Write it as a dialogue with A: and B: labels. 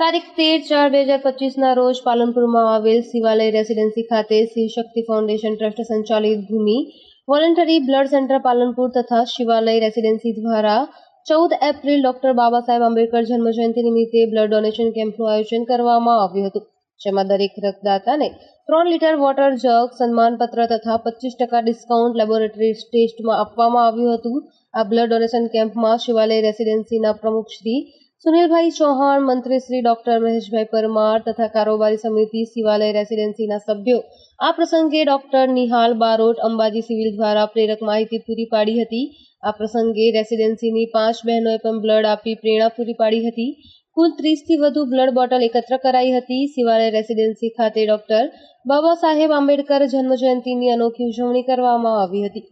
A: તારીખ 13/4/2025 રોજ પાલનપુરમાં આવેલ શિવાલય રેસીડેન્સી ખાતે શિવશક્તિ ફાઉન્ડેશન ટ્રસ્ટ સંચાલિત ભૂમિ વોલન્ટરી બ્લડ સેન્ટર પાલનપુર તથા શિવાલય રેસીડેન્સી દ્વારા 14 એપ્રિલ ડોક્ટર બાબા સાહેબ આંબેડકર જન્મજયંતિ નિમિત્તે બ્લડ ડોનેશન કેમ્પનું આયોજન કરવામાં આવ્યું હતું, જેમાં દરેક રક્તદાતાને 3 લીટર વોટર જગ, સન્માનપત્ર તથા 25% ડિસ્કાઉન્ટ લેબોરેટરી ટેસ્ટમાં આપવામાં આવ્યું હતું। આ બ્લડ ડોનેશન કેમ્પમાં શિવાલય રેસીડેન્સીના પ્રમુખ શ્રી સુનિલભાઈ ચૌહાણ, મંત્રી શ્રી ડોક્ટર મહેશભાઈ પરમાર તથા કારોબારી સમિતિ શિવાલય રેસીડેન્સીના સભ્યો આ પ્રસંગે ડોક્ટર નિહાલ બારોટ, અંબાજી સિવિલ દ્વારા પ્રેરક માહિતી પૂરી પાડી હતી। આ પ્રસંગે રેસીડેન્સીની 5 બહેનોએ પણ બ્લડ આપી પ્રેરણા પૂરી પાડી હતી। કુલ 30થી વધુ બ્લડ બોટલ એકત્ર કરાઈ હતી। શિવાલય રેસીડેન્સી ખાતે ડોક્ટર બાબા સાહેબ આંબેડકર જન્મજયંતિની અનોખી ઉજવણી કરવામાં આવી હતી।